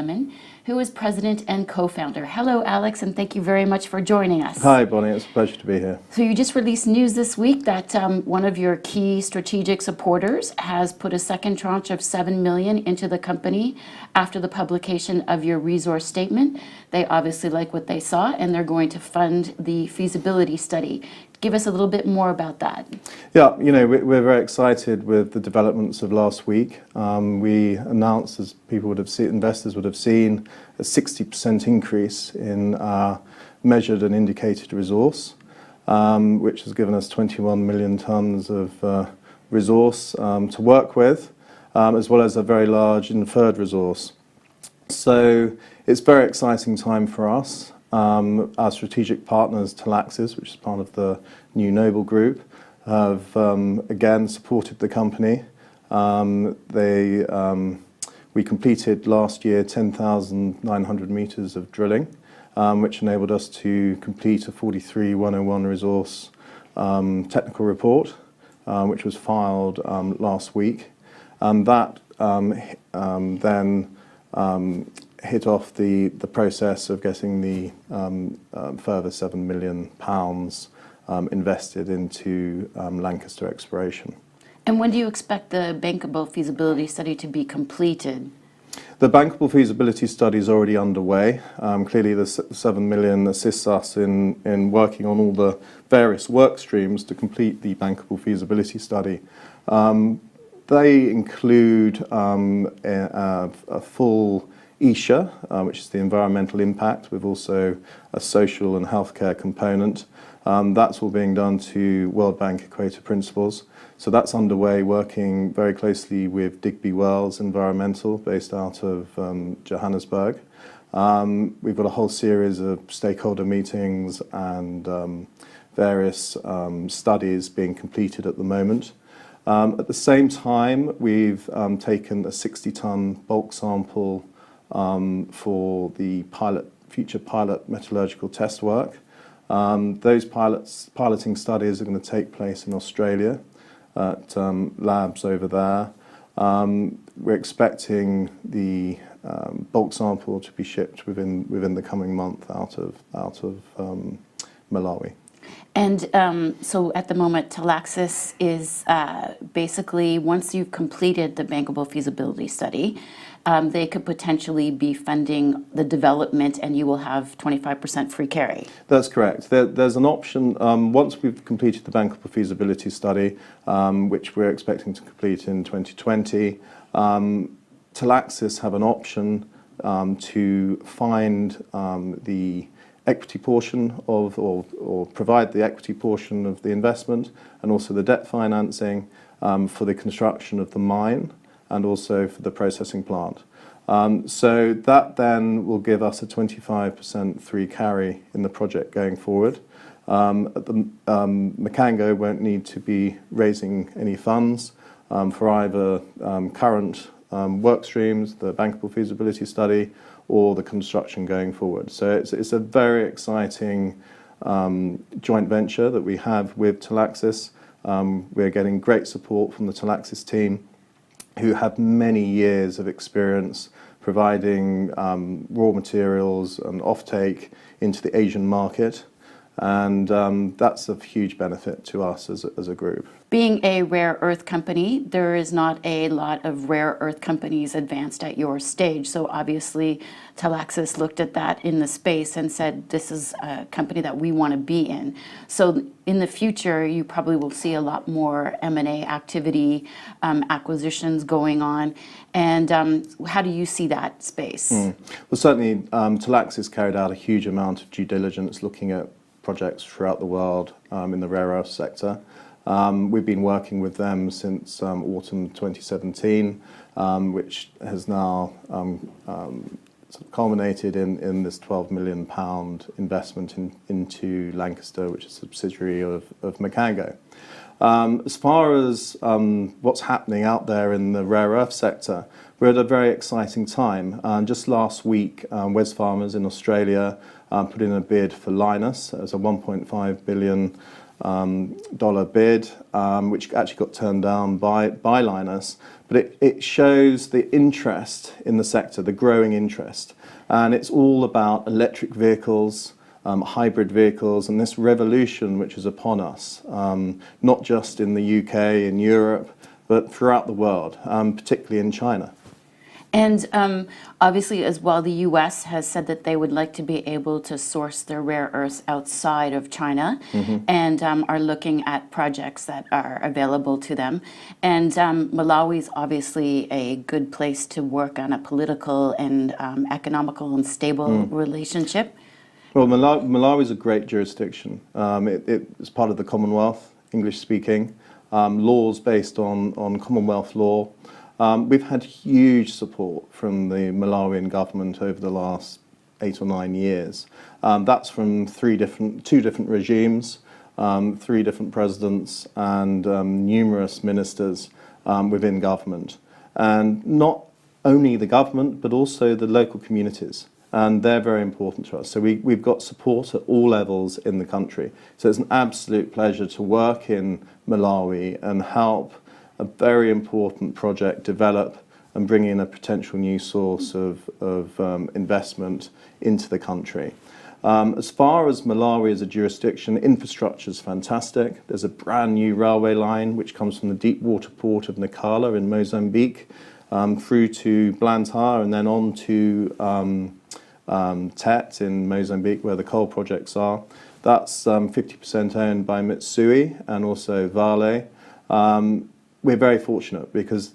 Lemon, who is president and co-founder. Hello, Alex, and thank you very much for joining us. Hi, Bonnie. It's a pleasure to be here. So you just released news this week that one of your key strategic supporters has put a second tranche of $7 million into the company after the publication of your resource statement. They obviously like what they saw, and they're going to fund the feasibility study. Give us a little bit more about that. Yeah, we're very excited with the developments of last week. We announced, as people would have seen, investors would have seen, a 60% increase in our measured and indicated resource, which has given us 21 million tons of resource to work with, as well as a very large inferred resource. So it's a very exciting time for us. Our strategic partners, Talaxis, which is part of the New Noble Group, have again supported the company. We completed last year 10,900 meters of drilling, which enabled us to complete a 43-101 resource technical report, which was filed last week. And that then hit off the process of getting the further £7 million invested into Lancaster exploration. And when do you expect the bankable feasibility study to be completed? The bankable feasibility study is already underway. Clearly the $7 million assists us in working on all the various work streams to complete the bankable feasibility study. They include a full ESIA, which is the environmental impact, with also a social and healthcare component. That's all being done to World Bank Equator Principles. So that's underway, working very closely with Digby Wells Environmental, based out of Johannesburg. We've got a whole series of stakeholder meetings and various studies being completed at the moment. At the same time, we've taken a 60-ton bulk sample for the future pilot metallurgical test work. Those piloting studies are going to take place in Australia at labs over there. We're expecting the bulk sample to be shipped within the coming month out of Malawi. And so at the moment, Talaxis is basically, once you've completed the bankable feasibility study, they could potentially be funding the development, and you will have 25% free carry. That's correct. There's an option, once we've completed the bankable feasibility study, which we're expecting to complete in 2020, Talaxis have an option to find the equity portion of, or provide the equity portion of the investment, and also the debt financing for the construction of the mine, and also for the processing plant. So that then will give us a 25% free carry in the project going forward. Macango won't need to be raising any funds for either current work streams, the bankable feasibility study, or the construction going forward. So it's a very exciting joint venture that we have with Talaxis. We're getting great support from the Talaxis team, who have many years of experience providing raw materials and offtake into the Asian market. And that's of huge benefit to us as a group. Being a rare earth company, there is not a lot of rare earth companies advanced at your stage. So obviously, Talaxis looked at that in the space and said, this is a company that we want to be in. So in the future, you probably will see a lot more M&A activity, acquisitions going on. And how do you see that space? Well, certainly, Talaxis carried out a huge amount of due diligence looking at projects throughout the world in the rare earth sector. We've been working with them since autumn 2017, which has now sort of culminated in this £12 million investment into Lancaster, which is a subsidiary of Macango. As far as what's happening out there in the rare earth sector, we're at a very exciting time. Just last week, Wesfarmers in Australia put in a bid for Lynas as a $1.5 billion dollar bid, which actually got turned down by Lynas. But it shows the interest in the sector, the growing interest. And it's all about electric vehicles, hybrid vehicles, and this revolution which is upon us, not just in the UK, in Europe, but throughout the world, particularly in China. And obviously, as well, the US has said that they would like to be able to source their rare earths outside of China, and are looking at projects that are available to them. And Malawi is obviously a good place to work on a political and economical and stable relationship. Well, Malawi is a great jurisdiction. It's part of the Commonwealth, English speaking, laws based on Commonwealth law. We've had huge support from the Malawian government over the last 8 or 9 years. That's from two different regimes, 3 different presidents, and numerous ministers within government. And not only the government, but also the local communities. And they're very important to us. So we've got support at all levels in the country. So it's an absolute pleasure to work in Malawi and help a very important project develop and bring in a potential new source of investment into the country. As far as Malawi as a jurisdiction, infrastructure is fantastic. There's a brand new railway line which comes from the deep water port of Nacala in Mozambique through to Blantyre and then on to Tete in Mozambique where the coal projects are. That's 50% owned by Mitsui and also Vale. We're very fortunate because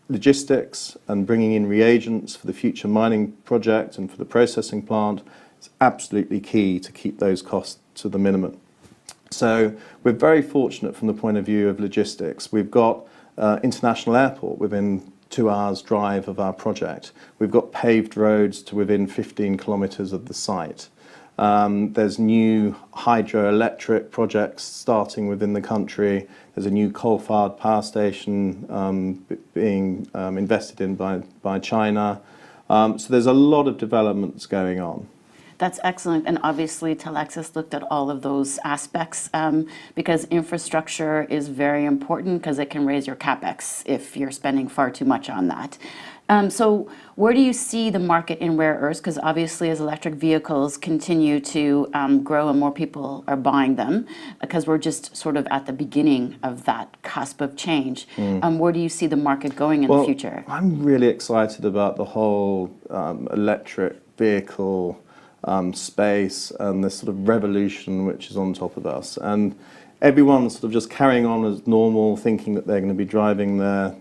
logistics and bringing in reagents for the future mining project and for the processing plant is absolutely key to keep those costs to the minimum. So we're very fortunate from the point of view of logistics. We've got international airport within 2 hours drive of our project. We've got paved roads to within 15 kilometres of the site. There's new hydroelectric projects starting within the country. There's a new coal-fired power station being invested in by China. So there's a lot of developments going on. That's excellent. And obviously, Telexis looked at all of those aspects because infrastructure is very important because it can raise your capex if you're spending far too much on that. So where do you see the market in rare earths? Because obviously as electric vehicles continue to grow and more people are buying them, because we're just sort of at the beginning of that cusp of change. Where do you see the market going in the future? I'm really excited about the whole electric vehicle space and this sort of revolution which is on top of us. And everyone's sort of just carrying on as normal, thinking that they're going to be driving their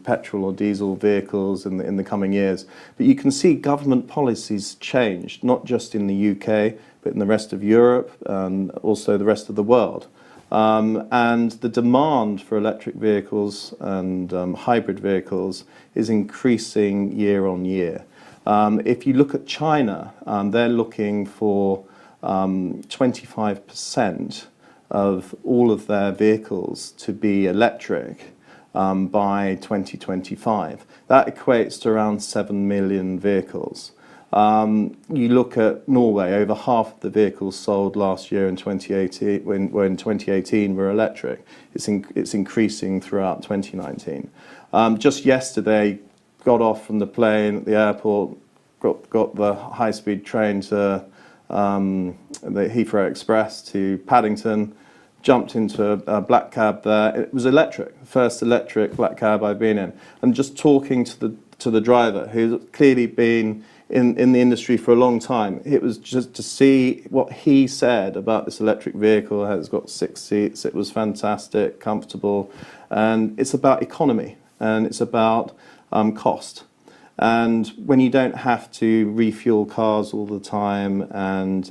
petrol or diesel vehicles in the coming years. But you can see government policies changed, not just in the UK, but in the rest of Europe and also the rest of the world. And the demand for electric vehicles and hybrid vehicles is increasing year on year. If you look at China, they're looking for 25% of all of their vehicles to be electric by 2025. That equates to around 7 million vehicles. You look at Norway, over half of the vehicles sold last year in 2018, in 2018 were electric. It's increasing throughout 2019. Just yesterday, got off from the plane at the airport, got the high-speed train to the Heathrow Express to Paddington, jumped into a black cab there. It was electric, first electric black cab I've been in. And just talking to the driver, who's clearly been in the industry for a long time, it was just to see what he said about this electric vehicle. It's got 6 seats, it was fantastic, comfortable, and it's about economy, and it's about cost. And when you don't have to refuel cars all the time and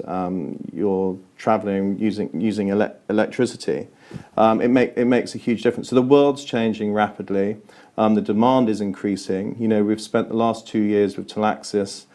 you're traveling using electricity, it makes a huge difference. So the world's changing rapidly. The demand is increasing. You know, we've spent the last 2 years with Telexis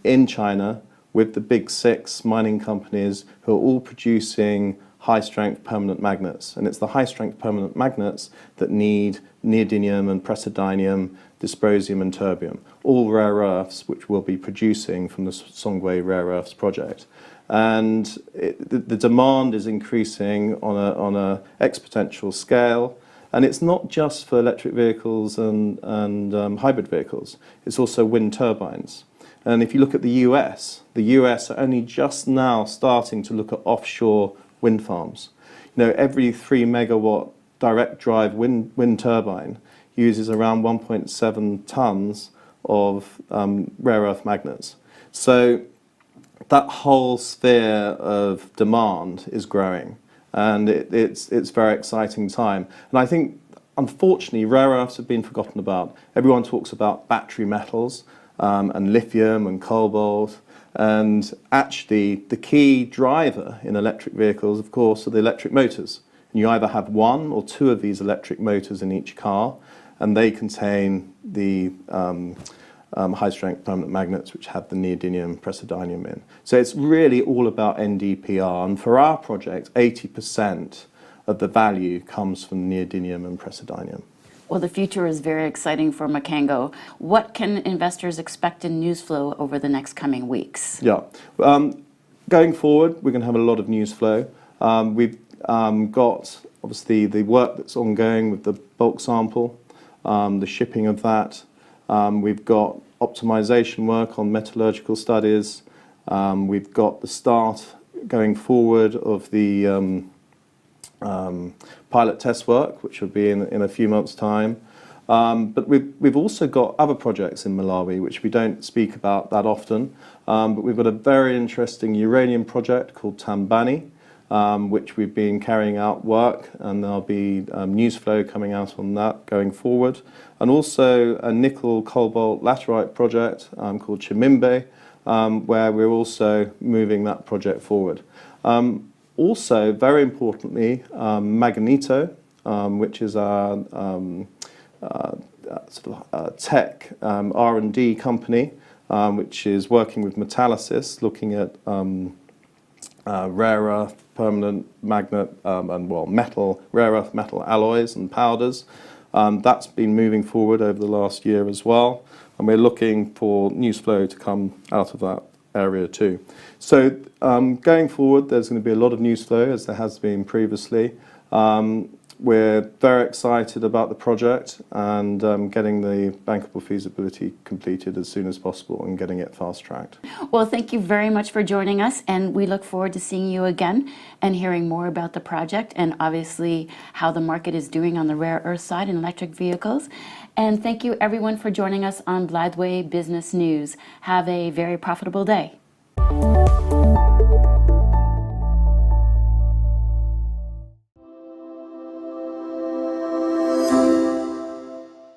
in China with the big 6 mining companies who are all producing high-strength permanent magnets. And it's the high-strength permanent magnets that need neodymium and praseodymium, dysprosium and terbium, all rare earths which we'll be producing from the Songwe Rare Earths project. and the demand is increasing on a exponential scale. And it's not just for electric vehicles and hybrid vehicles. It's also wind turbines. And if you look at the US are only just now starting to look at offshore wind farms. You know, every 3 megawatt direct drive wind turbine uses around 1.7 tons of rare earth magnets. So that whole sphere of demand is growing, and it's a very exciting time. And I think, unfortunately, rare earths have been forgotten about. Everyone talks about battery metals and lithium and cobalt, and actually the key driver in electric vehicles, of course, are the electric motors. And you either have one or two of these electric motors in each car, and they contain the high-strength permanent magnets, which have the neodymium praseodymium in. So it's really all about NdPr, and for our project, 80% of the value comes from neodymium and praseodymium. Well, the future is very exciting for Macango. What can investors expect in news flow over the next coming weeks? Yeah. Going forward, we're going to have a lot of news flow. We've got, obviously, the work that's ongoing with the bulk sample, the shipping of that. We've got optimization work on metallurgical studies. We've got the start going forward of the pilot test work, which will be in a few months' time. But we've also got other projects in Malawi, which we don't speak about that often. But we've got a very interesting uranium project called Tambani, which we've been carrying out work, and there'll be news flow coming out on that going forward. And also a nickel cobalt laterite project called Chimimbe, where we're also moving that project forward. Also, very importantly, Magneto, which is our sort of tech R&D company, which is working with Metallicis, looking at rare earth permanent magnet and rare earth metal alloys and powders. That's been moving forward over the last year as well, and we're looking for news flow to come out of that area too. So going forward, there's going to be a lot of news flow, as there has been previously. We're very excited about the project and getting the bankable feasibility completed as soon as possible and getting it fast-tracked. Well, thank you very much for joining us, and we look forward to seeing you again and hearing more about the project and obviously how the market is doing on the rare earth side in electric vehicles. And thank you everyone for joining us on Bladway Business News. Have a very profitable day.